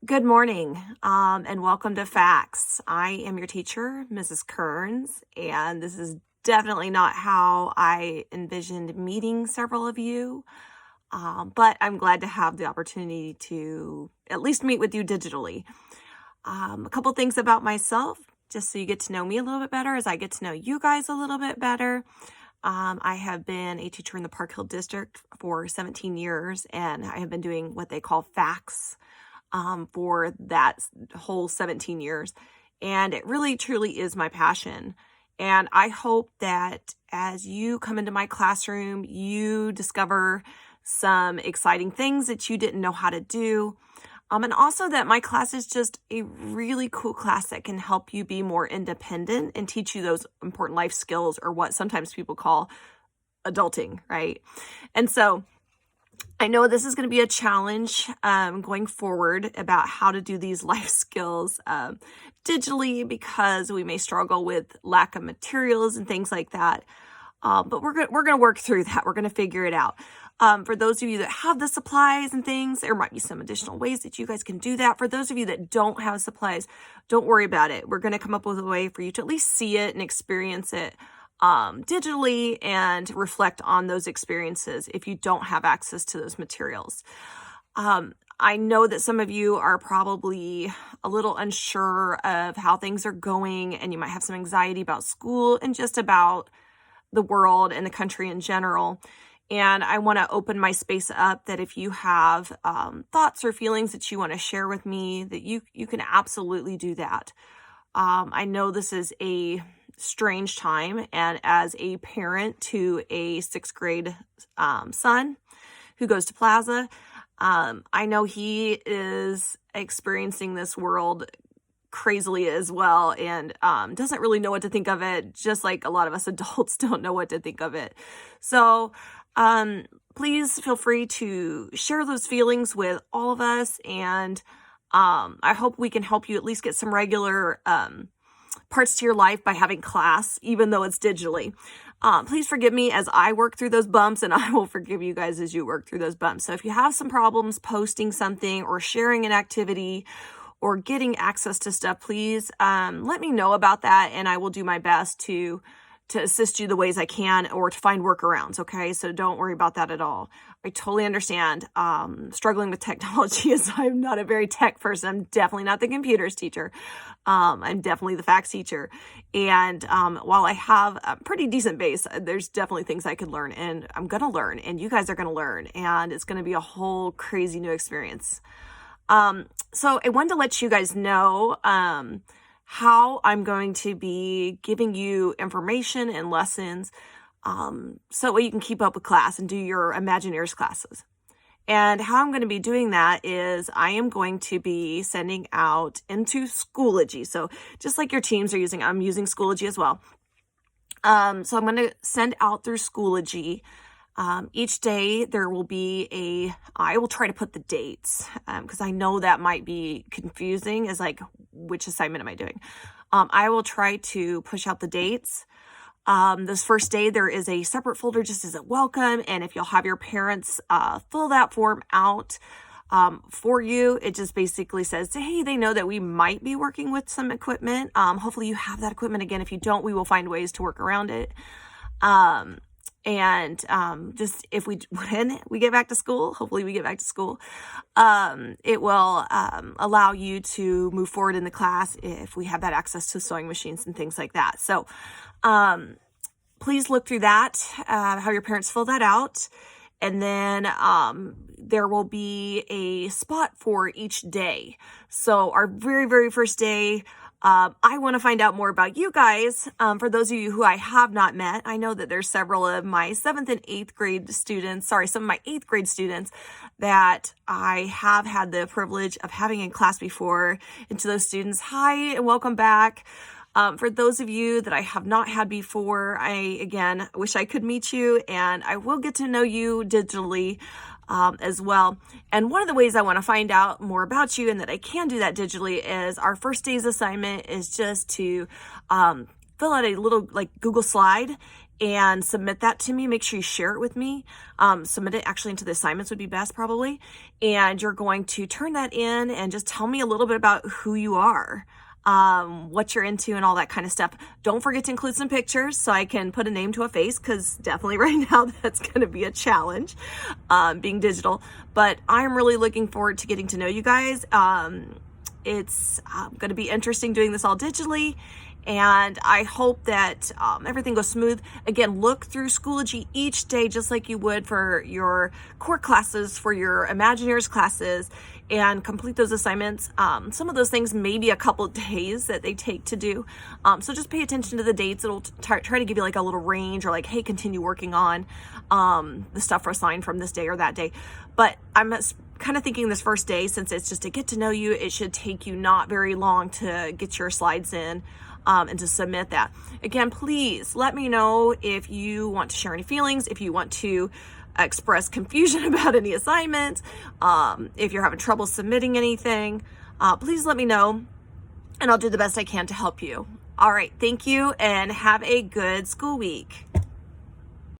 Good morning, and welcome to Facts. I am your teacher, Mrs. Kearns, and this is definitely not how I envisioned meeting several of you, but I'm glad to have the opportunity to at least meet with you digitally. A couple things about myself, just so you get to know me a little bit better as I get to know you guys a little bit better. I have been a teacher in the Park Hill District for 17 years, and I have been doing what they call Facts for that whole 17 years. And it really, truly is my passion. And I hope that as you come into my classroom, you discover some exciting things that you didn't know how to do. And also that my class is just a really cool class that can help you be more independent and teach you those important life skills, or what sometimes people call adulting, right? And so I know this is going to be a challenge going forward about how to do these life skills digitally, because we may struggle with lack of materials and things like that. But we're going to work through that. We're going to figure it out. For those of you that have the supplies and things, there might be some additional ways that you guys can do that. For those of you that don't have supplies, don't worry about it. We're going to come up with a way for you to at least see it and experience it digitally and reflect on those experiences if you don't have access to those materials. I know that some of you are probably a little unsure of how things are going, and you might have some anxiety about school and just about the world and the country in general. And I want to open my space up that if you have thoughts or feelings that you want to share with me, that you can absolutely do that. I know this is a strange time, and as a parent to a 6th grade son who goes to Plaza, I know he is experiencing this world crazily as well, and doesn't really know what to think of it, just like a lot of us adults don't know what to think of it. So please feel free to share those feelings with all of us, and I hope we can help you at least get some regular parts to your life by having class, even though it's digitally. Please forgive me as I work through those bumps, and I will forgive you guys as you work through those bumps. So if you have some problems posting something or sharing an activity or getting access to stuff, please let me know about that, and I will do my best to assist you the ways I can, or to find workarounds, okay? So don't worry about that at all. I totally understand struggling with technology, as I'm not a very tech person. I'm definitely not the computers teacher. I'm definitely the facts teacher. And while I have a pretty decent base, there's definitely things I could learn, and I'm going to learn, and you guys are going to learn, and it's going to be a whole crazy new experience. So I wanted to let you guys know how I'm going to be giving you information and lessons so you can keep up with class and do your Imagineers classes. And how I'm going to be doing that is I am going to be sending out into Schoology. So just like your teams are using, I'm using Schoology as well. So I'm going to send out through Schoology. Each day there will be I will try to put the dates, because I know that might be confusing, as like, which assignment am I doing? I will try to push out the dates. This first day, there is a separate folder just as a welcome. And if you'll have your parents fill that form out for you, it just basically says, hey, they know that we might be working with some equipment. Hopefully you have that equipment. Again, if you don't, we will find ways to work around it. Just when we get back to school, hopefully we get back to school, it will allow you to move forward in the class if we have that access to sewing machines and things like that. So please look through that, have your parents fill that out. And then there will be a spot for each day. So our very, very first day, I want to find out more about you guys. For those of you who I have not met, I know that there's several of my 7th and 8th grade students, some of my 8th grade students that I have had the privilege of having in class before. And to those students, hi and welcome back. For those of you that I have not had before, I, again, wish I could meet you, and I will get to know you digitally as well. And one of the ways I want to find out more about you, and that I can do that digitally, is our first day's assignment is just to fill out a little like Google slide, and submit that to me. Make sure you share it with me. Submit it actually into the assignments would be best probably. And you're going to turn that in and just tell me a little bit about who you are, what you're into and all that kind of stuff. Don't forget to include some pictures so I can put a name to a face, because definitely right now that's going to be a challenge, being digital. But I'm really looking forward to getting to know you guys. It's going to be interesting doing this all digitally, and I hope that everything goes smooth. Again, look through Schoology each day just like you would for your core classes, for your Imagineers classes, and complete those assignments. Some of those things may be a couple of days that they take to do. So just pay attention to the dates. It'll try to give you like a little range, or like, hey, continue working on the stuff assigned from this day or that day. But I'm kind of thinking this first day, since it's just to get to know you, it should take you not very long to get your slides in and to submit that. Again, please let me know if you want to share any feelings, if you want to express confusion about any assignments, if you're having trouble submitting anything, please let me know, and I'll do the best I can to help you. All right, thank you, and have a good school week.